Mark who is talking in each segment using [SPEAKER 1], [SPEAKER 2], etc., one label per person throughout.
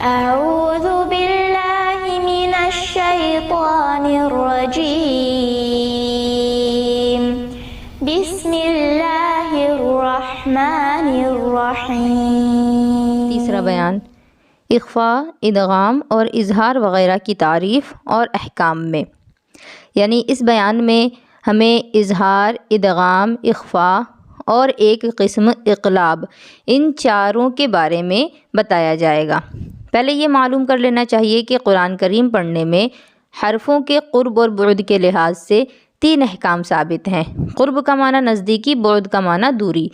[SPEAKER 1] أعوذ بالله من الشيطان الرجيم بسم اللہ الرحمن الرحیم۔
[SPEAKER 2] تیسرا بیان اخفاء، ادغام اور اظہار وغیرہ کی تعریف اور احکام میں، یعنی اس بیان میں ہمیں اظہار، ادغام، اخفاء اور ایک قسم اقلاب، ان چاروں کے بارے میں بتایا جائے گا۔ پہلے یہ معلوم کر لینا چاہیے کہ قرآن کریم پڑھنے میں حرفوں کے قرب اور بعد کے لحاظ سے 3 احکام ثابت ہیں۔ قرب کا معنی نزدیکی، بعد کا معنی دوری،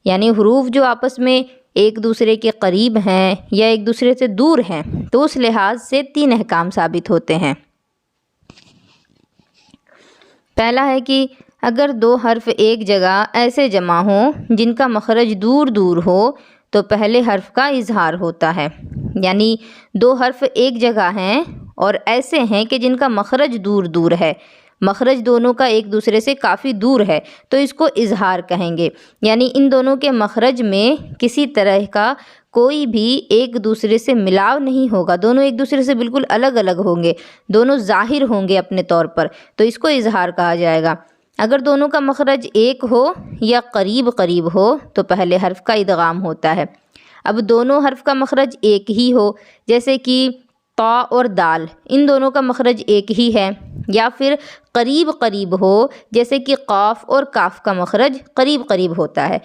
[SPEAKER 2] یعنی حروف جو آپس میں ایک دوسرے کے قریب ہیں یا ایک دوسرے سے دور ہیں تو اس لحاظ سے 3 احکام ثابت ہوتے ہیں۔ پہلا ہے کہ اگر 2 حرف ایک جگہ ایسے جمع ہوں جن کا مخرج دور دور ہو تو پہلے حرف کا اظہار ہوتا ہے، یعنی 2 حرف ایک جگہ ہیں اور ایسے ہیں کہ جن کا مخرج دور دور ہے، مخرج دونوں کا ایک دوسرے سے کافی دور ہے تو اس کو اظہار کہیں گے، یعنی ان دونوں کے مخرج میں کسی طرح کا کوئی بھی ایک دوسرے سے ملاو نہیں ہوگا، دونوں ایک دوسرے سے بالکل الگ الگ ہوں گے، دونوں ظاہر ہوں گے اپنے طور پر، تو اس کو اظہار کہا جائے گا۔ اگر دونوں کا مخرج ایک ہو یا قریب قریب ہو تو پہلے حرف کا ادغام ہوتا ہے۔ اب دونوں حرف کا مخرج ایک ہی ہو، جیسے کہ طا اور دال، ان دونوں کا مخرج ایک ہی ہے، یا پھر قریب قریب ہو جیسے کہ قاف اور کاف کا مخرج قریب قریب ہوتا ہے،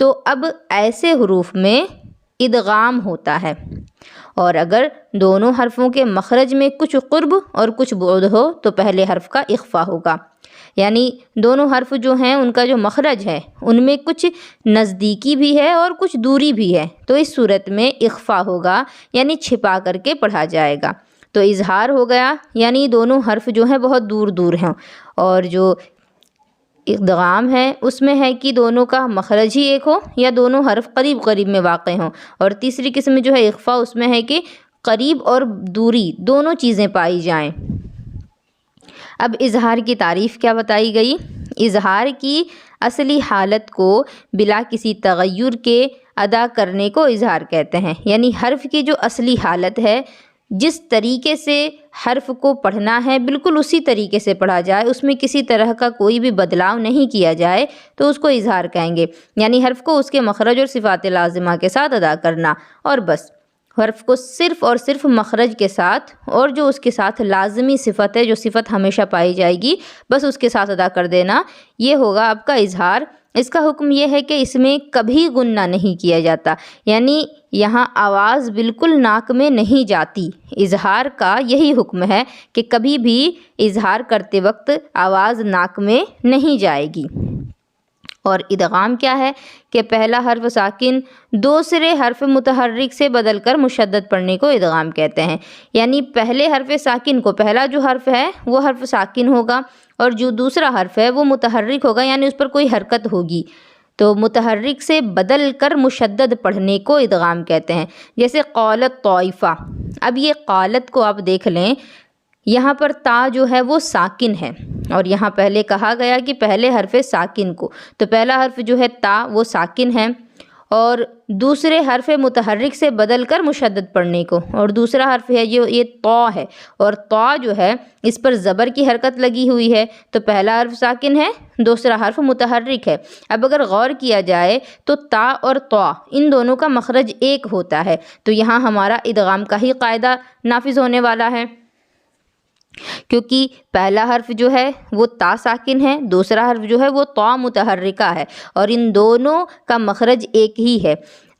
[SPEAKER 2] تو اب ایسے حروف میں ادغام ہوتا ہے۔ اور اگر دونوں حرفوں کے مخرج میں کچھ قرب اور کچھ بعد ہو تو پہلے حرف کا اخفاء ہوگا، یعنی دونوں حرف جو ہیں ان کا جو مخرج ہے ان میں کچھ نزدیکی بھی ہے اور کچھ دوری بھی ہے، تو اس صورت میں اخفاء ہوگا، یعنی چھپا کر کے پڑھا جائے گا۔ تو اظہار ہو گیا یعنی دونوں حرف جو ہیں بہت دور دور ہیں، اور جو ادغام ہے اس میں ہے کہ دونوں کا مخرج ہی ایک ہو یا دونوں حرف قریب قریب میں واقع ہوں، اور تیسری قسم جو ہے اخفاء، اس میں ہے کہ قریب اور دوری دونوں چیزیں پائی جائیں۔ اب اظہار کی تعریف کیا بتائی گئی؟ اظہار کی اصلی حالت کو بلا کسی تغیر کے ادا کرنے کو اظہار کہتے ہیں، یعنی حرف کی جو اصلی حالت ہے، جس طریقے سے حرف کو پڑھنا ہے بالکل اسی طریقے سے پڑھا جائے، اس میں کسی طرح کا کوئی بھی بدلاؤ نہیں کیا جائے تو اس کو اظہار کہیں گے، یعنی حرف کو اس کے مخرج اور صفات لازمہ کے ساتھ ادا کرنا، اور بس حرف کو صرف اور صرف مخرج کے ساتھ اور جو اس کے ساتھ لازمی صفت ہے، جو صفت ہمیشہ پائی جائے گی، بس اس کے ساتھ ادا کر دینا، یہ ہوگا آپ کا اظہار۔ اس کا حکم یہ ہے کہ اس میں کبھی غنہ نہیں کیا جاتا، یعنی یہاں آواز بالکل ناک میں نہیں جاتی۔ اظہار کا یہی حکم ہے کہ کبھی بھی اظہار کرتے وقت آواز ناک میں نہیں جائے گی۔ اور ادغام کیا ہے کہ پہلا حرف ساکن دوسرے حرف متحرک سے بدل کر مشدد پڑھنے کو ادغام کہتے ہیں، یعنی پہلے حرف ساکن کو پہلا جو حرف ہے وہ حرف ساکن ہوگا اور جو دوسرا حرف ہے وہ متحرک ہوگا، یعنی اس پر کوئی حرکت ہوگی، تو متحرک سے بدل کر مشدد پڑھنے کو ادغام کہتے ہیں۔ جیسے قالت طائفہ، اب یہ قالت کو آپ دیکھ لیں، یہاں پر تا جو ہے وہ ساکن ہے، اور یہاں پہلے کہا گیا کہ پہلے حرف ساکن کو، تو پہلا حرف جو ہے تا وہ ساکن ہے، اور دوسرے حرف متحرک سے بدل کر مشدد پڑھنے کو، اور دوسرا حرف ہے جو یہ طا ہے، اور طا جو ہے اس پر زبر کی حرکت لگی ہوئی ہے، تو پہلا حرف ساکن ہے، دوسرا حرف متحرک ہے۔ اب اگر غور کیا جائے تو تا اور طا ان دونوں کا مخرج ایک ہوتا ہے، تو یہاں ہمارا ادغام کا ہی قاعدہ نافذ ہونے والا ہے، کیونکہ پہلا حرف جو ہے وہ تا ساکن ہے، دوسرا حرف جو ہے وہ طا متحرکہ ہے، اور ان دونوں کا مخرج ایک ہی ہے،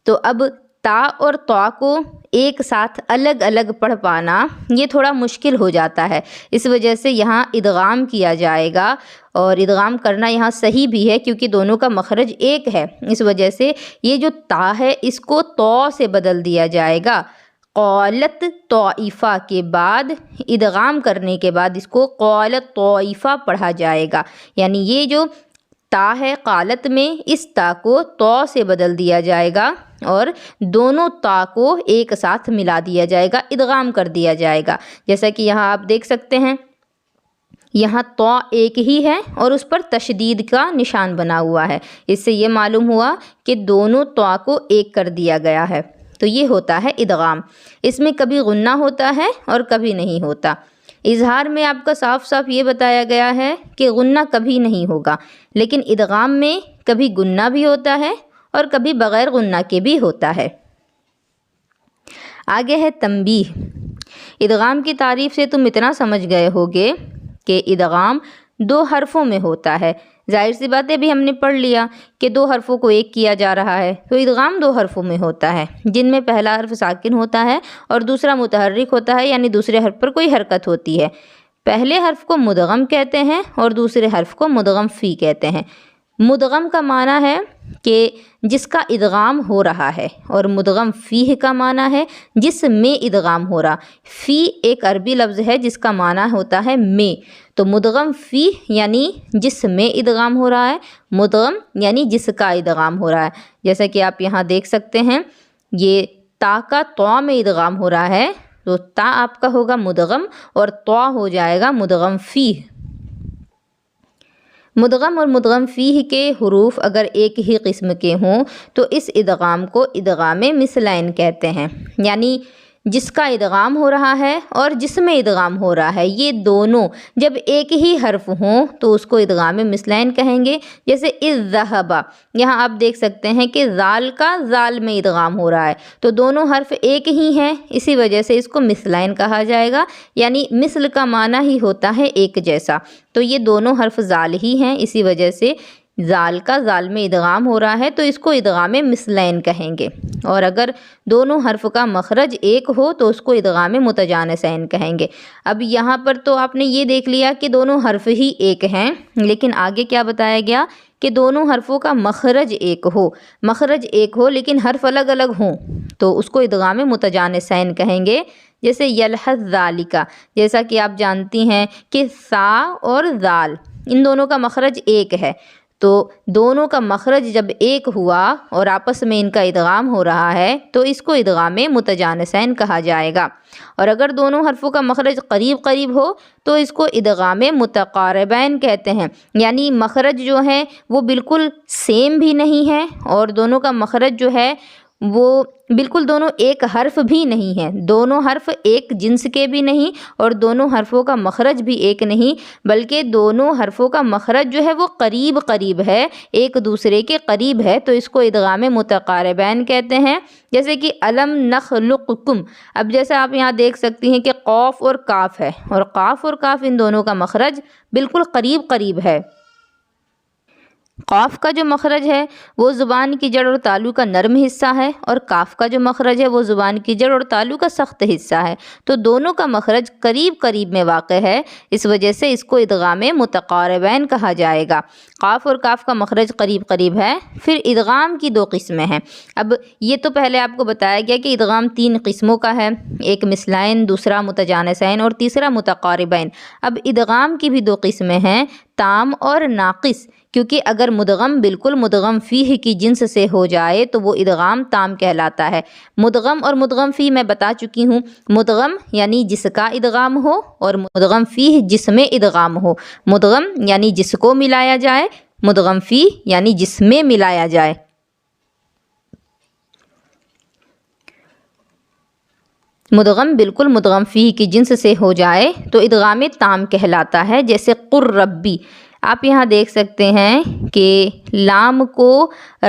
[SPEAKER 2] تو اب تا اور طا کو ایک ساتھ الگ الگ پڑھ پانا یہ تھوڑا مشکل ہو جاتا ہے، اس وجہ سے یہاں ادغام کیا جائے گا، اور ادغام کرنا یہاں صحیح بھی ہے کیونکہ دونوں کا مخرج ایک ہے، اس وجہ سے یہ جو تا ہے اس کو طا سے بدل دیا جائے گا۔ قالت طائفہ کے بعد ادغام کرنے کے بعد اس کو قالت طائفہ پڑھا جائے گا، یعنی یہ جو تا ہے قالت میں، اس تا کو طا سے بدل دیا جائے گا اور دونوں تا کو ایک ساتھ ملا دیا جائے گا، ادغام کر دیا جائے گا، جیسا کہ یہاں آپ دیکھ سکتے ہیں، یہاں طا ایک ہی ہے اور اس پر تشدید کا نشان بنا ہوا ہے، اس سے یہ معلوم ہوا کہ دونوں طا کو ایک کر دیا گیا ہے۔ تو یہ ہوتا ہے ادغام۔ اس میں کبھی غنہ ہوتا ہے اور کبھی نہیں ہوتا۔ اظہار میں آپ کا صاف صاف یہ بتایا گیا ہے کہ غنہ کبھی نہیں ہوگا، لیکن ادغام میں کبھی غنہ بھی ہوتا ہے اور کبھی بغیر غنہ کے بھی ہوتا ہے۔ آگے ہے تنبیہ۔ ادغام کی تعریف سے تم اتنا سمجھ گئے ہوگے کہ ادغام 2 حرفوں میں ہوتا ہے۔ ظاہر سی بات ہے، بھی ہم نے پڑھ لیا کہ 2 حرفوں کو ایک کیا جا رہا ہے، تو ادغام 2 حرفوں میں ہوتا ہے، جن میں پہلا حرف ساکن ہوتا ہے اور دوسرا متحرک ہوتا ہے، یعنی دوسرے حرف پر کوئی حرکت ہوتی ہے۔ پہلے حرف کو مدغم کہتے ہیں اور دوسرے حرف کو مدغم فی کہتے ہیں۔ مدغم کا معنی ہے کہ جس کا ادغام ہو رہا ہے، اور مدغم فیہ کا معنی ہے جس میں ادغام ہو رہا۔ فی ایک عربی لفظ ہے جس کا معنی ہوتا ہے میں، تو مدغم فیہ یعنی جس میں ادغام ہو رہا ہے، مدغم یعنی جس کا ادغام ہو رہا ہے۔ جیسا کہ آپ یہاں دیکھ سکتے ہیں، یہ تا کا طا میں ادغام ہو رہا ہے، تو تا آپ کا ہوگا مدغم اور طا ہو جائے گا مدغم فیہ۔ مدغم اور مدغم فیہ کے حروف اگر ایک ہی قسم کے ہوں تو اس ادغام کو ادغام مثلین کہتے ہیں، یعنی جس کا ادغام ہو رہا ہے اور جس میں ادغام ہو رہا ہے، یہ دونوں جب ایک ہی حرف ہوں تو اس کو ادغام مثلین کہیں گے۔ جیسے اذ-ذہب، یہاں آپ دیکھ سکتے ہیں کہ ذال کا ذال میں ادغام ہو رہا ہے، تو دونوں حرف ایک ہی ہیں، اسی وجہ سے اس کو مثلین کہا جائے گا، یعنی مثل کا معنی ہی ہوتا ہے ایک جیسا، تو یہ دونوں حرف ذال ہی ہیں، اسی وجہ سے ذال کا ذال میں ادغام ہو رہا ہے تو اس کو ادغام مثلین کہیں گے۔ اور اگر دونوں حرف کا مخرج ایک ہو تو اس کو ادغام متجانسین کہیں گے۔ اب یہاں پر تو آپ نے یہ دیکھ لیا کہ دونوں حرف ہی ایک ہیں، لیکن آگے کیا بتایا گیا کہ دونوں حرفوں کا مخرج ایک ہو، مخرج ایک ہو لیکن حرف الگ الگ ہوں تو اس کو ادغام متجانسین کہیں گے۔ جیسے یلحظ ذالکا، جیسا کہ آپ جانتی ہیں کہ سا اور ذال ان دونوں کا مخرج ایک ہے، تو دونوں کا مخرج جب ایک ہوا اور آپس میں ان کا ادغام ہو رہا ہے تو اس کو ادغام متجانسین کہا جائے گا۔ اور اگر دونوں حرفوں کا مخرج قریب قریب ہو تو اس کو ادغام متقاربین کہتے ہیں، یعنی مخرج جو ہے وہ بالکل سیم بھی نہیں ہے اور دونوں کا مخرج جو ہے وہ بالکل دونوں ایک حرف بھی نہیں ہے، دونوں حرف ایک جنس کے بھی نہیں اور دونوں حرفوں کا مخرج بھی ایک نہیں، بلکہ دونوں حرفوں کا مخرج جو ہے وہ قریب قریب ہے، ایک دوسرے کے قریب ہے، تو اس کو ادغام متقاربین کہتے ہیں۔ جیسے کہ الم نخلقکم، اب جیسے آپ یہاں دیکھ سکتی ہیں کہ قاف اور کاف ہے، اور قاف اور کاف ان دونوں کا مخرج بالکل قریب قریب ہے۔ قاف کا جو مخرج ہے وہ زبان کی جڑ اور تالو کا نرم حصہ ہے، اور کاف کا جو مخرج ہے وہ زبان کی جڑ اور تالو کا سخت حصہ ہے، تو دونوں کا مخرج قریب قریب میں واقع ہے، اس وجہ سے اس کو ادغام متقاربین کہا جائے گا۔ قاف اور کاف کا مخرج قریب قریب ہے۔ پھر ادغام کی 2 قسمیں ہیں۔ اب یہ تو پہلے آپ کو بتایا گیا کہ ادغام 3 قسموں کا ہے، ایک مثلین، دوسرا متجانسین اور تیسرا متقاربین۔ اب ادغام کی بھی 2 قسمیں ہیں، تام اور ناقص، کیونکہ اگر مدغم بالکل مدغم فیہ کی جنس سے ہو جائے تو وہ ادغام تام کہلاتا ہے۔ مدغم اور مدغم فیہ میں بتا چکی ہوں، مدغم یعنی جس کا ادغام ہو اور مدغم فیہ جس میں ادغام ہو، مدغم یعنی جس کو ملایا جائے، مدغم فیہ یعنی جس میں ملایا جائے۔ مدغم بالکل مدغم فیہ کی جنس سے ہو جائے تو ادغام تام کہلاتا ہے۔ جیسے قر ربی، آپ یہاں دیکھ سکتے ہیں کہ لام کو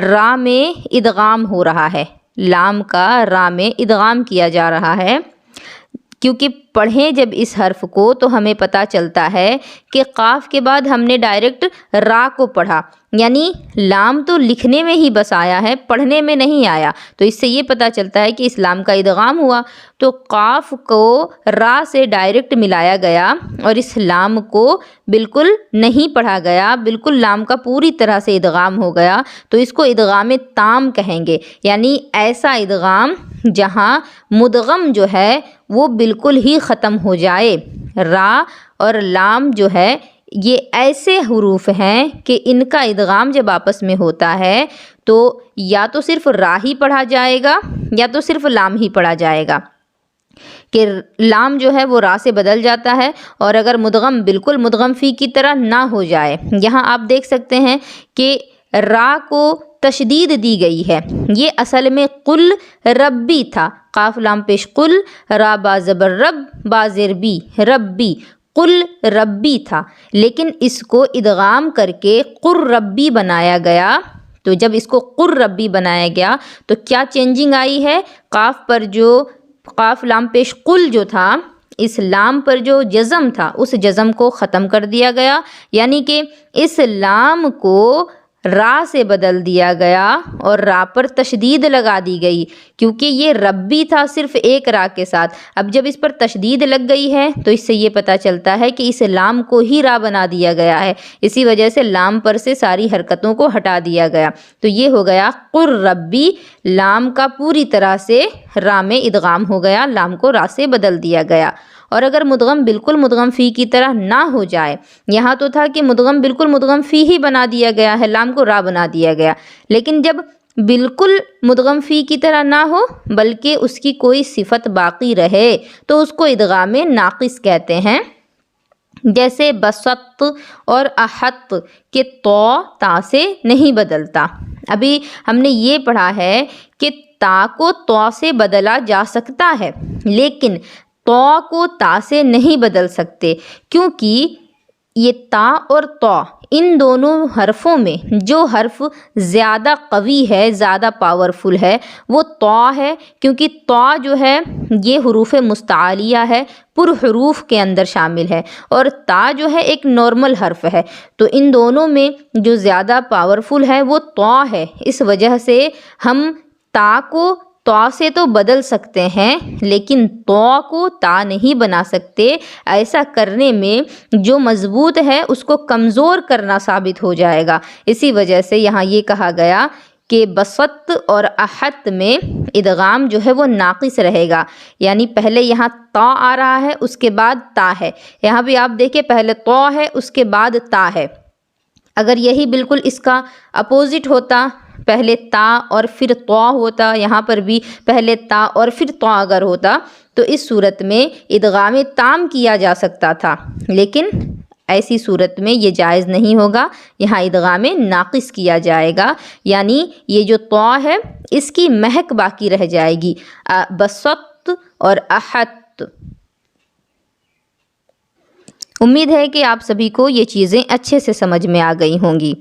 [SPEAKER 2] را میں ادغام ہو رہا ہے، لام کا را میں ادغام کیا جا رہا ہے، کیونکہ پڑھیں جب اس حرف کو تو ہمیں پتہ چلتا ہے کہ قاف کے بعد ہم نے ڈائریکٹ را کو پڑھا، یعنی لام تو لکھنے میں ہی بس آیا ہے، پڑھنے میں نہیں آیا، تو اس سے یہ پتہ چلتا ہے کہ اس لام کا ادغام ہوا، تو قاف کو را سے ڈائریکٹ ملایا گیا اور اس لام کو بالکل نہیں پڑھا گیا، بالکل لام کا پوری طرح سے ادغام ہو گیا، تو اس کو ادغام تام کہیں گے، یعنی ایسا ادغام جہاں مدغم جو ہے وہ بالکل ہی ختم ہو جائے۔ را اور لام جو ہے یہ ایسے حروف ہیں کہ ان کا ادغام جب آپس میں ہوتا ہے تو یا تو صرف را ہی پڑھا جائے گا یا تو صرف لام ہی پڑھا جائے گا، کہ لام جو ہے وہ را سے بدل جاتا ہے، اور اگر مدغم بالکل مدغم فی کی طرح نہ ہو جائے، یہاں آپ دیکھ سکتے ہیں کہ را کو تشدید دی گئی ہے۔ یہ اصل میں قل ربی تھا، قاف لام پیش قل، را با زبر رب، با زیر بی، ربی، قل ربی تھا، لیکن اس کو ادغام کر کے قر ربی بنایا گیا۔ تو جب اس کو قر ربی بنایا گیا تو کیا چینجنگ آئی ہے؟ قاف پر جو قاف لام پیش قل جو تھا، اس لام پر جو جزم تھا اس جزم کو ختم کر دیا گیا، یعنی کہ اس لام کو را سے بدل دیا گیا اور را پر تشدید لگا دی گئی، کیونکہ یہ ربی تھا صرف ایک را کے ساتھ۔ اب جب اس پر تشدید لگ گئی ہے تو اس سے یہ پتہ چلتا ہے کہ اس لام کو ہی را بنا دیا گیا ہے، اسی وجہ سے لام پر سے ساری حرکتوں کو ہٹا دیا گیا۔ تو یہ ہو گیا قر ربی، لام کا پوری طرح سے را میں ادغام ہو گیا، لام کو را سے بدل دیا گیا۔ اور اگر مدغم بالکل مدغم فی کی طرح نہ ہو جائے، یہاں تو تھا کہ مدغم بالکل مدغم فی ہی بنا دیا گیا ہے، لام کو را بنا دیا گیا، لیکن جب بالکل مدغم فی کی طرح نہ ہو بلکہ اس کی کوئی صفت باقی رہے تو اس کو ادغام ناقص کہتے ہیں، جیسے بسط اور احط کہ تو تا سے نہیں بدلتا۔ ابھی ہم نے یہ پڑھا ہے کہ تا کو تو سے بدلا جا سکتا ہے، لیکن تو کو تا سے نہیں بدل سکتے، کیونکہ یہ تا اور تو ان دونوں حرفوں میں جو حرف زیادہ قوی ہے، زیادہ پاورفل ہے، وہ تو ہے، کیونکہ تو جو ہے یہ حروف مستعلیہ ہے، پر حروف کے اندر شامل ہے، اور تا جو ہے ایک نارمل حرف ہے۔ تو ان دونوں میں جو زیادہ پاورفل ہے وہ تو ہے، اس وجہ سے ہم تا کو تو سے تو بدل سکتے ہیں لیکن تو کو تا نہیں بنا سکتے۔ ایسا کرنے میں جو مضبوط ہے اس کو کمزور کرنا ثابت ہو جائے گا، اسی وجہ سے یہاں یہ کہا گیا کہ بسط اور احط میں ادغام جو ہے وہ ناقص رہے گا، یعنی پہلے یہاں تا آ رہا ہے اس کے بعد تا ہے، یہاں بھی آپ دیکھیں پہلے تو ہے اس کے بعد تا ہے۔ اگر یہی بالکل اس کا اپوزٹ ہوتا، پہلے تا اور پھر تو ہوتا، یہاں پر بھی پہلے تا اور پھر تو اگر ہوتا تو اس صورت میں ادغام تام کیا جا سکتا تھا، لیکن ایسی صورت میں یہ جائز نہیں ہوگا، یہاں ادغام ناقص کیا جائے گا، یعنی یہ جو تو ہے اس کی مہک باقی رہ جائے گی، بسط اور احط۔ امید ہے کہ آپ سبھی کو یہ چیزیں اچھے سے سمجھ میں آ گئی ہوں گی۔